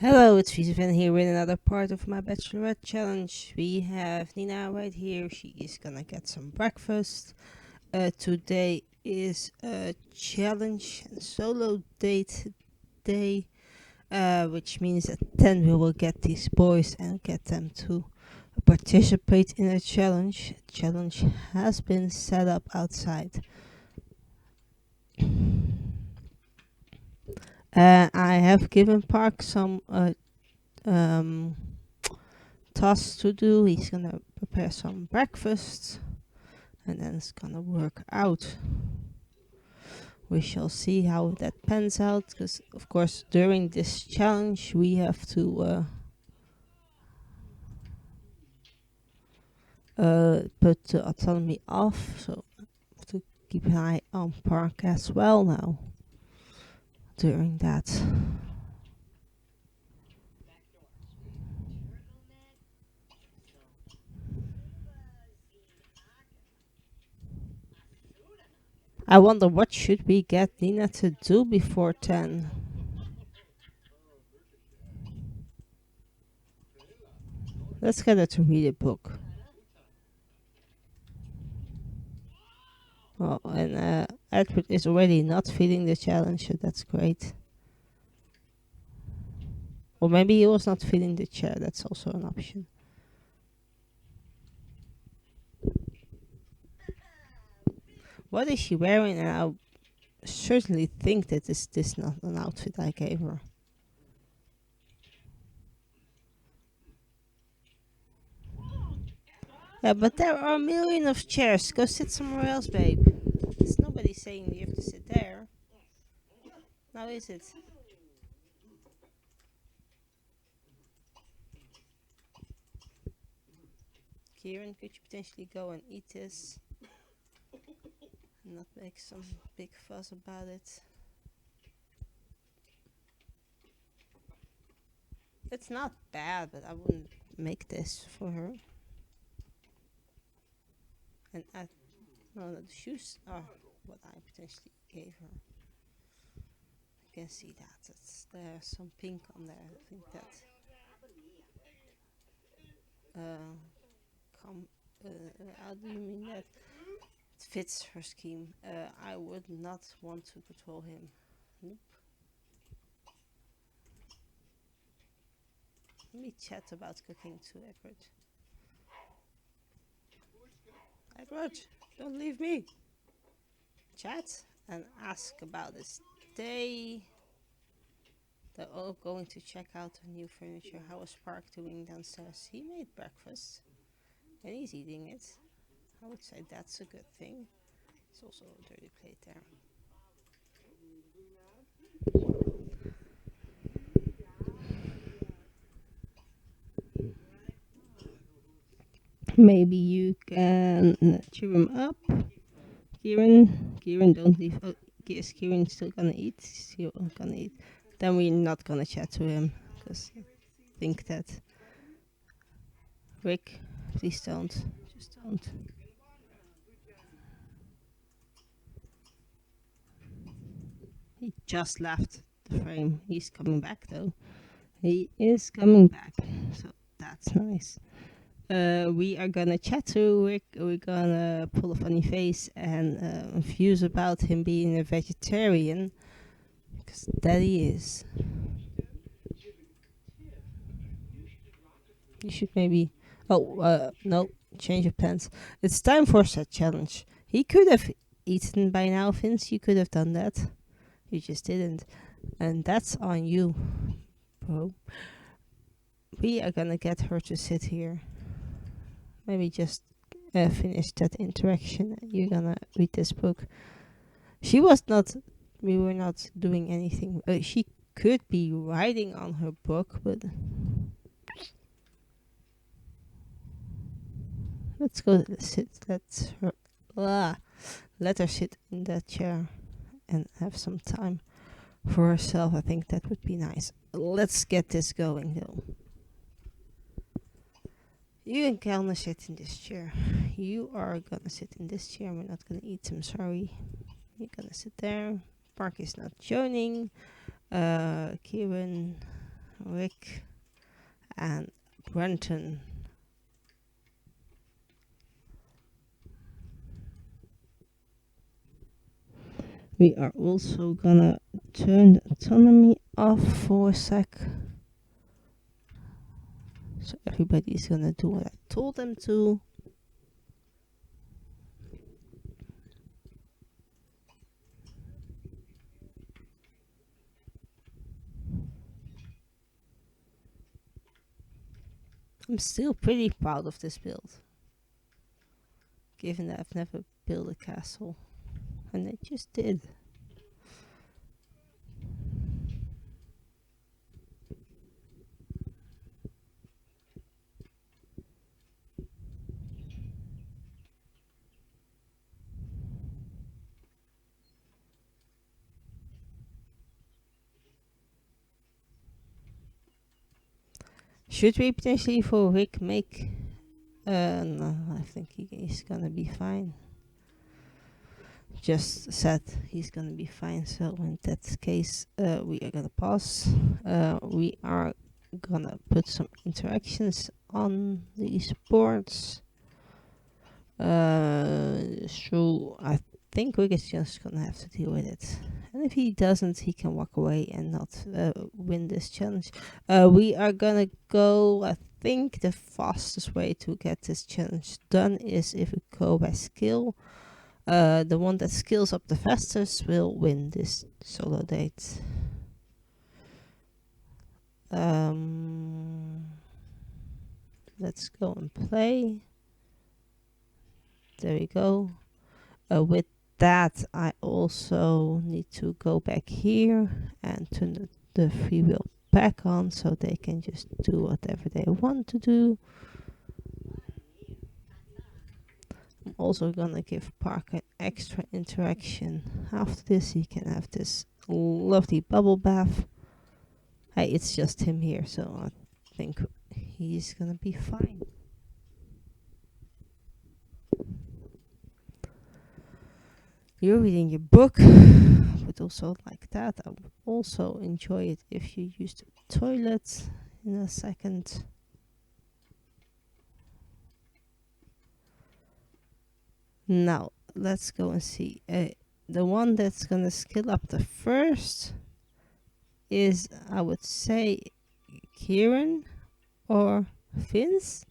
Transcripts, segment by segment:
Hello, it's Vizevan here with another part of my Bachelorette challenge. We have Nina right here. She is gonna get some breakfast. Today is a challenge solo date day, which means at 10 we will get these boys and get them to participate in a challenge. Challenge has been set up outside. I have given Park some um, tasks to do. He's gonna prepare some breakfast and then it's gonna work out. We shall see how that pans out because, of course, during this challenge, we have to put the autonomy off, so have to keep an eye on Park as well now during that. I wonder what should we get Nina to do before 10. Let's get her to read a book. Oh, and Edward is already not feeling the challenge, so that's great. Or maybe he was not feeling the chair, that's also an option. What is she wearing? And I certainly think that this not an outfit I gave her. Yeah, but there are a million of chairs. Go sit somewhere else, babe. There's nobody saying you have to sit there. Now is it? Kieran, could you potentially go and eat this? And not make some big fuss about it. It's not bad, but I wouldn't make this for her. And no, the shoes are what I potentially gave her. I can see that. There's some pink on there. I think that uh, how do you mean that? It fits her scheme. I would not want to control him. Nope. Let me chat about cooking to Edward. Edward, don't leave me. Chat and ask about this day. They're all going to check out the new furniture. How is Park doing downstairs? He made breakfast and he's eating it. I would say that's a good thing. There's also a dirty plate there. Maybe you can cheer him up. Kieran, don't leave. Oh, is Kieran still gonna eat? Still gonna eat. Then we're not gonna chat to him because I think that Rick, please don't, just don't. He just left the frame. He's coming back though. He is coming back, so that's nice. We are gonna chat to Rick. We're gonna pull a funny face and views about him being a vegetarian, because that he is. You should maybe. Oh, no, change of plans. It's time for set challenge. He could have eaten by now, Vince. You could have done that. You just didn't, and that's on you, bro. We are gonna get her to sit here. Maybe just finish that interaction. You're gonna read this book. She was not. We were not doing anything. She could be writing on her book, but let's go sit. Let her sit in that chair and have some time for herself. I think that would be nice. Let's get this going, though. You and gonna sit in this chair. You are gonna sit in this chair. We're not gonna eat. I'm sorry. You're gonna sit there. Park is not joining. Kieran, Rick and Brenton. We are also gonna turn the autonomy off for a sec. So everybody's gonna do what I told them to. I'm still pretty proud of this build, given that I've never built a castle, and I just did. Should we potentially for Rick make... no, I think he's gonna be fine. Just said he's gonna be fine, so in that case, we are gonna pause. We are gonna put some interactions on these boards. So I think Rick is just gonna have to deal with it. And if he doesn't, he can walk away and not win this challenge. We are gonna go, I think the fastest way to get this challenge done is if we go by skill. The one that skills up the fastest will win this solo date. Let's go and play. There we go. With that, I also need to go back here and turn the free will back on so they can just do whatever they want to do. I'm also gonna give Parker extra interaction. After this, he can have this lovely bubble bath. Hey, it's just him here, so I think he's gonna be fine. You're reading your book, but also like that. I would also enjoy it if you use the toilet in a second. Now, let's go and see. The one that's gonna skill up the first is, I would say, Kieran or Vince.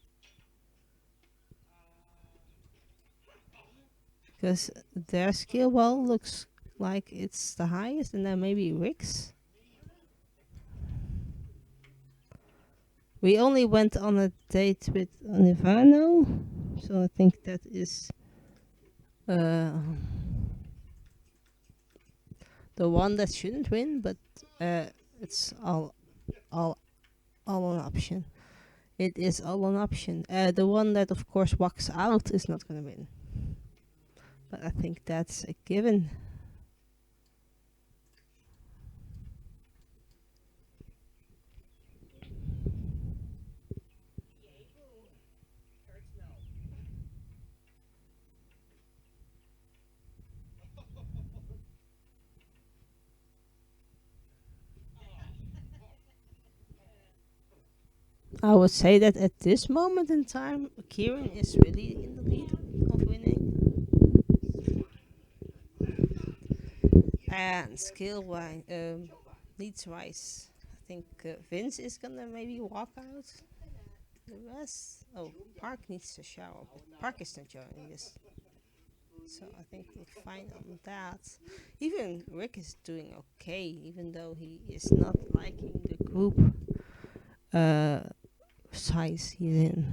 Because their skill well looks like it's the highest, and then maybe Rick's. We only went on a date with Nivano, so I think that is the one that shouldn't win, but it's all an option. It is all an option. The one that of course walks out is not gonna win. But I think that's a given. I would say that at this moment in time, Kieran is really in the lead of winning. And skill-wise, needs-wise, I think Vince is gonna maybe walk out. The rest, Park needs to shower. Park is not joining this, so I think we're fine on that. Even Rick is doing okay, even though he is not liking the group size he's in.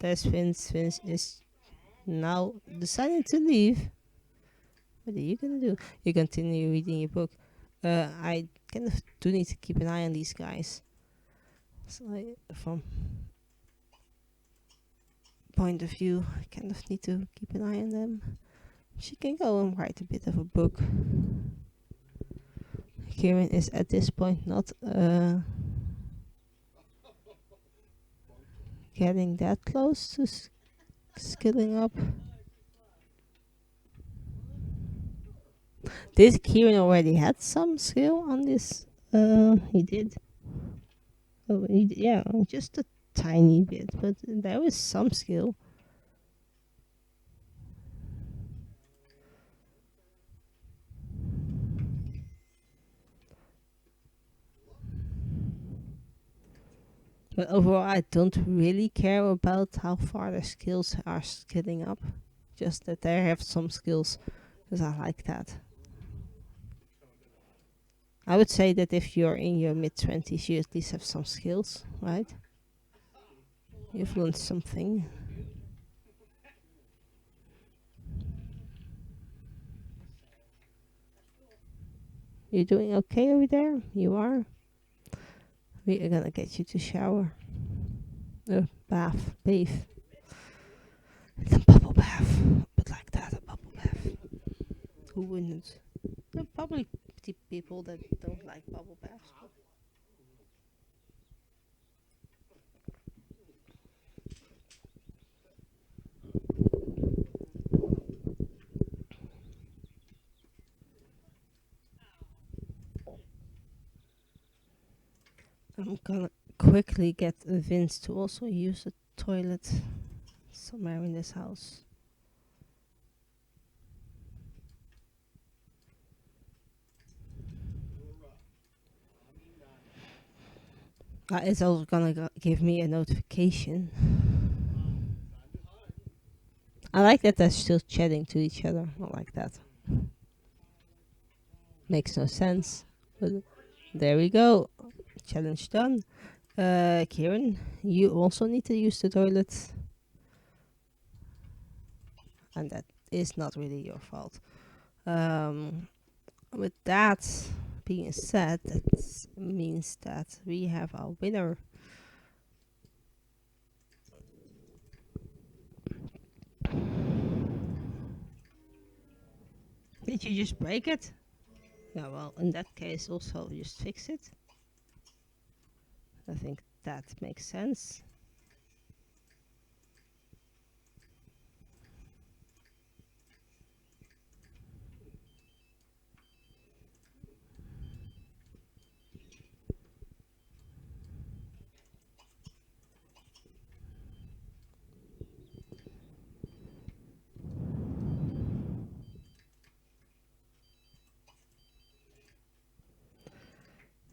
There's Vince. Vince is now deciding to leave. What are you gonna do? You continue reading your book. I kind of do need to keep an eye on these guys. So from point of view, I kind of need to keep an eye on them. She can go and write a bit of a book. Kieran is at this point not getting that close to skilling up. Did Kieran already had some skill on this? He did. Oh, yeah, just a tiny bit, but there was some skill. But overall, I don't really care about how far their skills are skilling up. Just that they have some skills, because I like that. I would say that if you're in your mid 20s, you at least have some skills, right? You've learned something. You're doing okay over there? You are? We are gonna get you to shower. Bath. Bathe. The bubble bath. But like that, a bubble bath. Who wouldn't? There are probably people that don't like bubble baths. I'm gonna quickly get Vince to also use the toilet somewhere in this house. It's also gonna give me a notification. I like that they're still chatting to each other. I like that. Makes no sense. But there we go. Challenge done. Kieran, you also need to use the toilet. And that is not really your fault. With that being said, that means that we have our winner. Did you just break it? Yeah, well, in that case, also just fix it. I think that makes sense.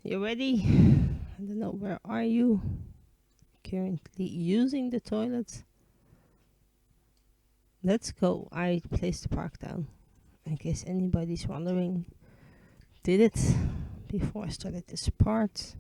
You ready? I don't know, where are you? Currently using the toilet. Let's go. I placed the park down. In case anybody's wondering. Did it before I started this part.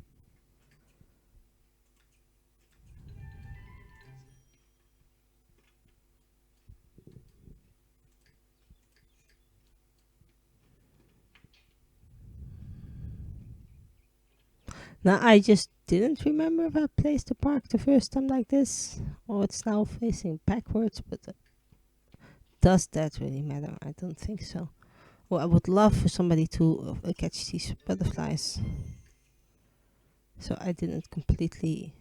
Now I just didn't remember if I placed the park the first time like this, or it's now facing backwards, but does that really matter? I don't think so. Well, I would love for somebody to catch these butterflies. So I didn't completely.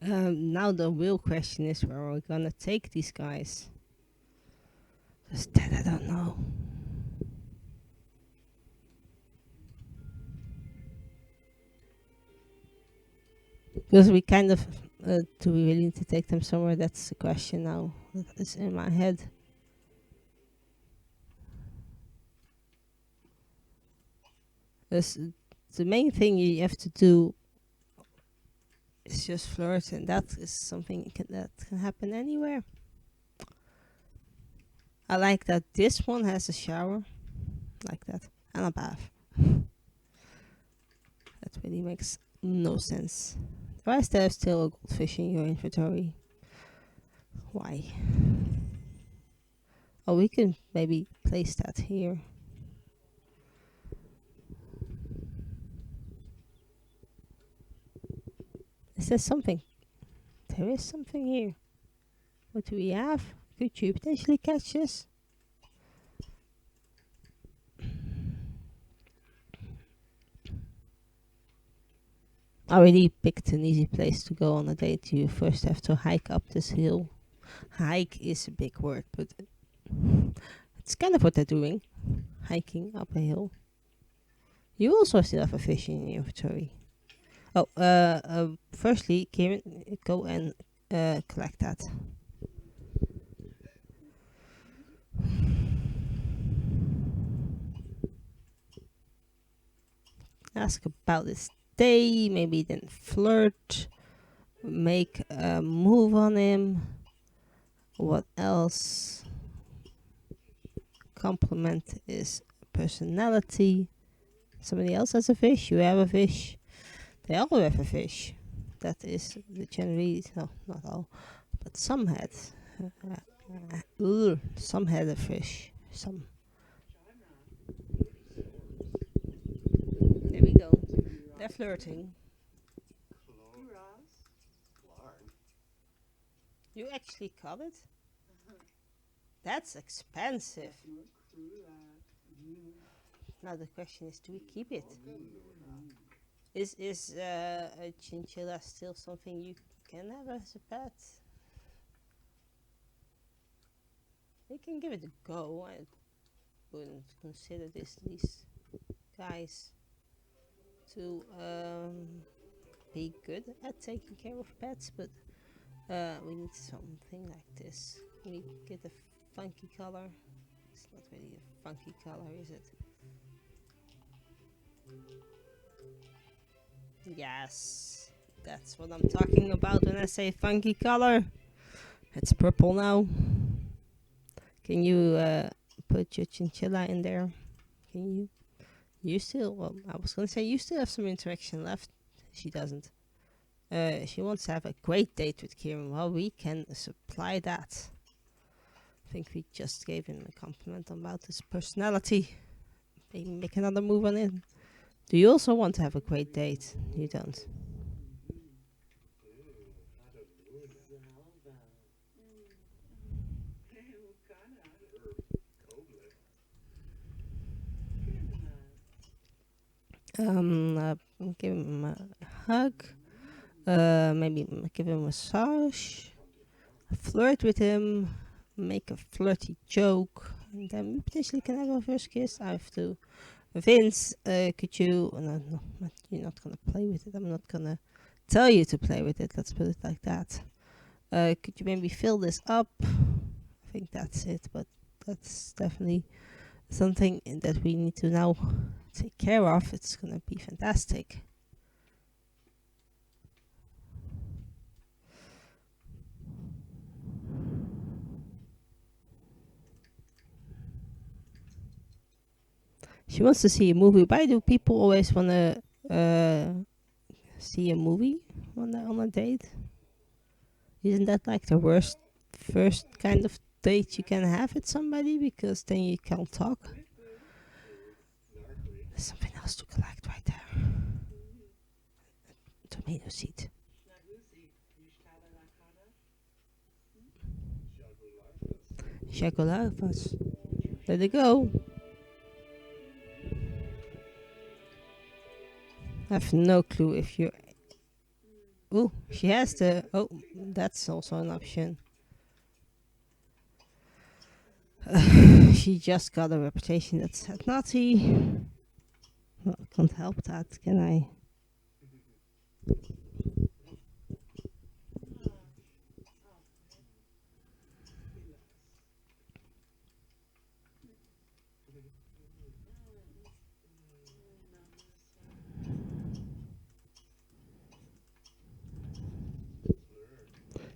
Now the real question is where we're gonna take these guys. Just that I don't know. Because we kind of do we really need to take them somewhere? That's the question now that is in my head. Because the main thing you have to do is just flirt, and that is something that can happen anywhere. I like that this one has a shower, like that, and a bath. That really makes no sense. Why is there still a goldfish in your inventory? Why? Oh, we can maybe place that here. Is there something There is something here. What do we have? Could you potentially catch this? I already picked an easy place to go on a date. You first have to hike up this hill. Hike is a big word, but it's kind of what they're doing. Hiking up a hill. You also still have a fish in your inventory. Oh, firstly, Kieran, go and collect that. Ask about his day, maybe then flirt, make a move on him. What else? Compliment his personality. Somebody else has a fish, you have a fish. They all have a fish. That is the generally, no, not all, but some had. Some had a fish. Some. There we go. They're flirting. You actually caught it? That's expensive. Now the question is, do we keep it? Is a chinchilla still something you can have as a pet? We can give it a go. I wouldn't consider these guys to be good at taking care of pets, but we need something like this. We get a funky color. It's not really a funky color, is it? Yes, that's what I'm talking about when I say funky color. It's purple now. Can you put your chinchilla in there? Can you? You still, well, I was gonna say you still have some interaction left. She doesn't. She wants to have a great date with Kieran. Well, we can supply that. I think we just gave him a compliment about his personality. Maybe make another move on it. Do you also want to have a great date? You don't. Give him a hug. Maybe give him a massage. Flirt with him. Make a flirty joke. And then we potentially can have our first kiss. I have to. Vince, could you? No, you're not gonna play with it. I'm not gonna tell you to play with it. Let's put it like that. Could you maybe fill this up? I think that's it, but that's definitely something that we need to now take care of. It's gonna be fantastic. She wants to see a movie. Why do people always want to see a movie on a date? Isn't that like the worst first kind of date you can have with somebody, because then you can't talk? There's something else to collect right there. Tomato seed. Chocoladas. There they go. I have no clue if you're. Oh, she has the. Oh, that's also an option. She just got a reputation that's naughty. Well, I can't help that, can I?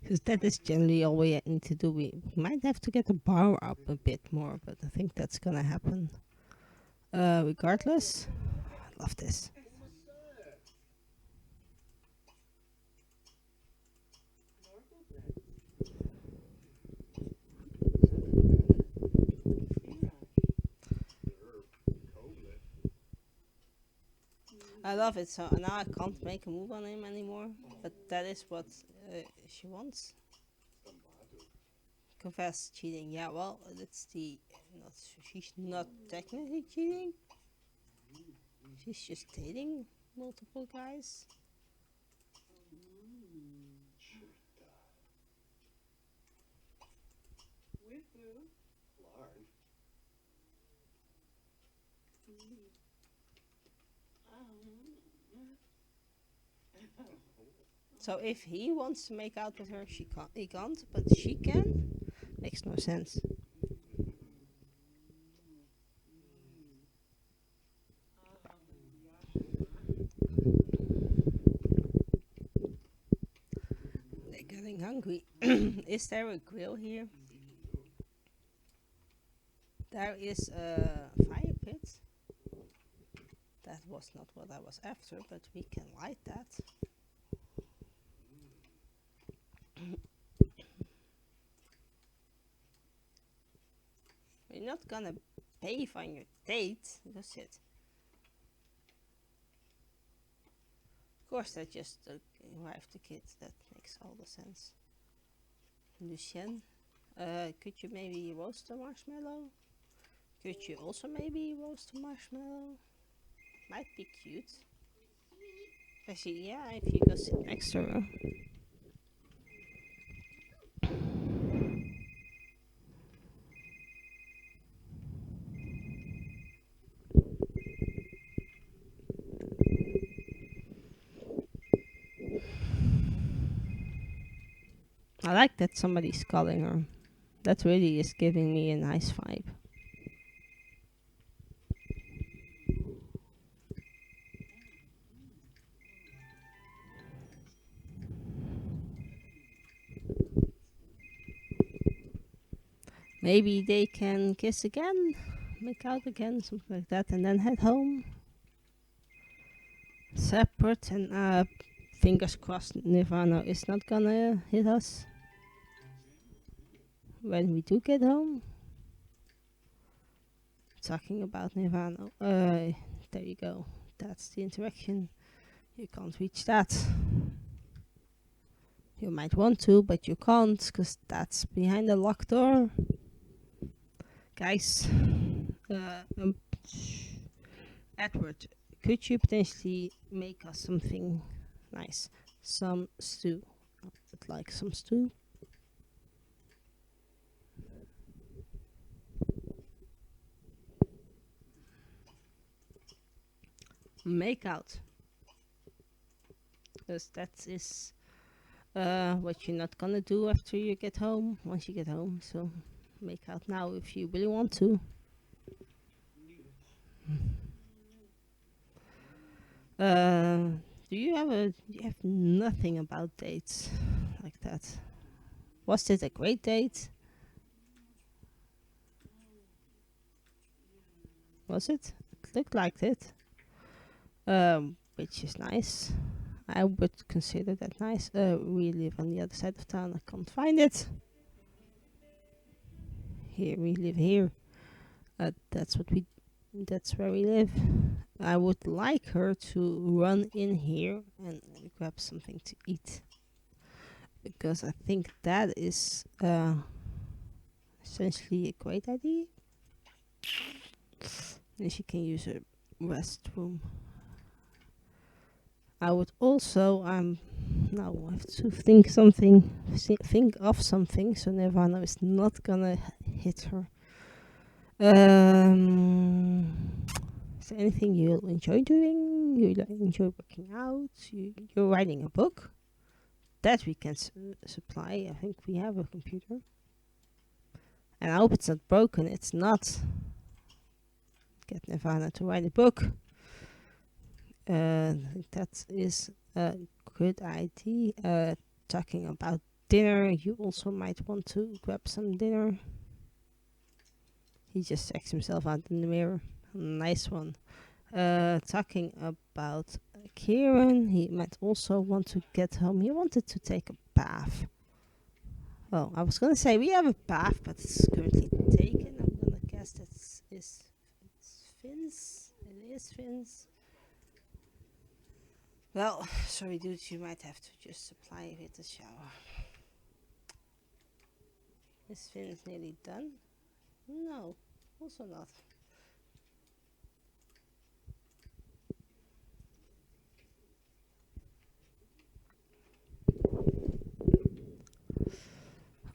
Because that is generally all we need to do. We might have to get the bar up a bit more, but I think that's gonna happen. Regardless, I love this. I love it. So now I can't make a move on him anymore. But that is what she wants confess cheating. Yeah, well, that's the not. She's not technically cheating. She's just dating multiple guys. So if he wants to make out with her, he can't, but she can. Makes no sense. They're getting hungry. Is there a grill here? There is a fire pit. That was not what I was after, but we can light that. We're not gonna pay on your date. That's it. Of course, that just arrived the kid. That makes all the sense. Lucien, could you maybe roast a marshmallow? Could you also maybe roast a marshmallow? Might be cute. Actually, yeah, if you go sit next to her. I like that somebody's calling her. That really is giving me a nice vibe. Maybe they can kiss again, make out again, something like that, and then head home. Separate and fingers crossed Nirvana is not gonna hit us when we do get home. Talking about Nirvana. There you go. That's the interaction. You can't reach that. You might want to, but you can't, because that's behind a locked door. Guys, Edward, could you potentially make us something nice? Some stew. I would like some stew. Make out. Because that is what you're not gonna do after you get home, once you get home. So make out now if you really want to. Do you have nothing about dates like that? Was it a great date? Was it? It looked like it. Which is nice. I would consider that nice. We live on the other side of town. I can't find it. Here we live here. That's what we. That's where we live. I would like her to run in here and grab something to eat, because I think that is essentially a great idea. And she can use her restroom. I would also now I have to think of something, so Nirvana is not gonna hit her. Is there anything you'll enjoy doing? You enjoy working out? You're writing a book? That we can supply. I think we have a computer. And I hope it's not broken. It's not. Get Nirvana to write a book. I think that is a good idea. Talking about dinner, you also might want to grab some dinner. He just checks himself out in the mirror. Nice one. Talking about Kieran, he might also want to get home. He wanted to take a bath. Oh, I was gonna say we have a bath, but it's currently taken. I'm gonna guess it's Finn's. It is Finn's. Well, sorry dudes, you might have to just apply with the shower. Is Finn nearly done? No, also not.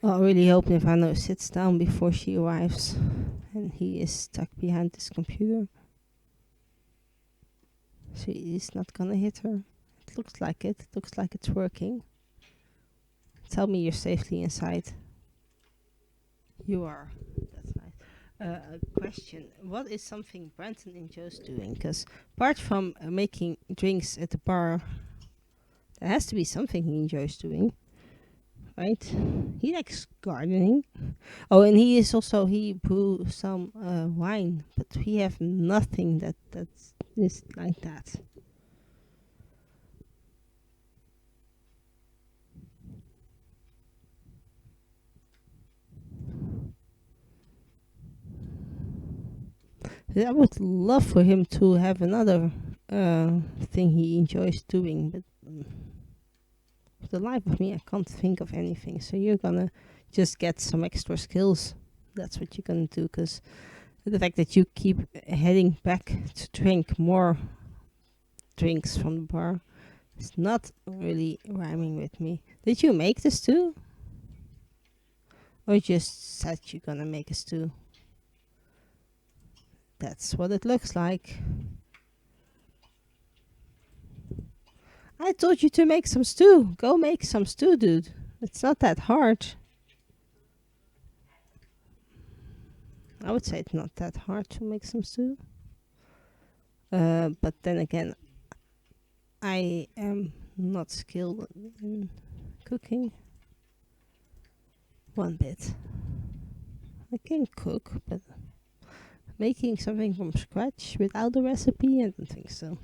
Well, I really hope Nirvana sits down before she arrives and he is stuck behind this computer. So he's not gonna hit her. It looks like it. It looks like it's working. Tell me you're safely inside. You are. That's nice. A question. What is something Brenton enjoys doing? Because apart from making drinks at the bar, there has to be something he enjoys doing, right? He likes gardening. Oh, and he brews some wine, but we have nothing that's is like that. I would love for him to have another thing he enjoys doing, but for the life of me, I can't think of anything. So you're gonna just get some extra skills. That's what you're gonna do, because the fact that you keep heading back to drink more drinks from the bar is not really rhyming with me. Did you make the stew? Or just said you're gonna make a stew? That's what it looks like. I told you to make some stew. Go make some stew, dude. It's not that hard. I would say it's not that hard to make some stew. But then again, I am not skilled in cooking one bit. I can cook, but making something from scratch without a recipe, I don't think so.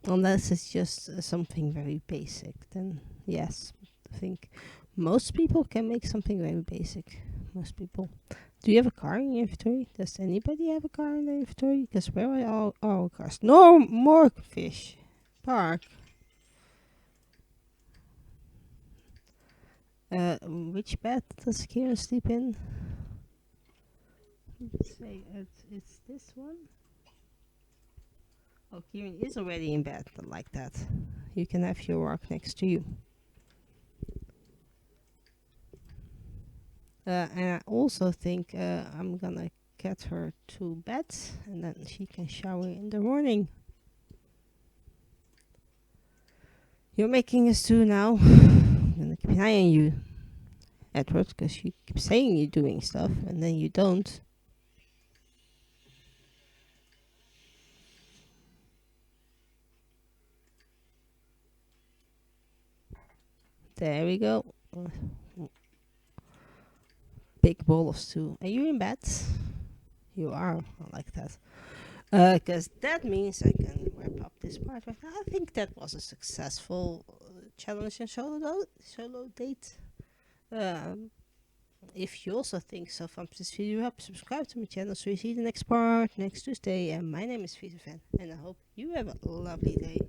Unless it's just something very basic, then yes, I think most people can make something very basic. Most people. Do you have a car in your inventory? Does anybody have a car in their inventory? Because where are all our cars? No more fish. Park. Which bed does Kieran sleep in? Let's say it's this one. Oh, Kieran is already in bed. I like that. You can have your work next to you. And I also think I'm gonna get her to bed and then she can shower in the morning. You're making a stew now. I'm gonna keep an eye on you, Edward, because you keep saying you're doing stuff and then you don't. There we go. Big bowl of stew. Are you in bed? You are. I like that. Because that means I can wrap up this part right now. I think that was a successful challenge and solo date. Um, if you also think so, thumbs this video up, subscribe to my channel so you see the next part next Tuesday. And my name is Fan, and I hope you have a lovely day.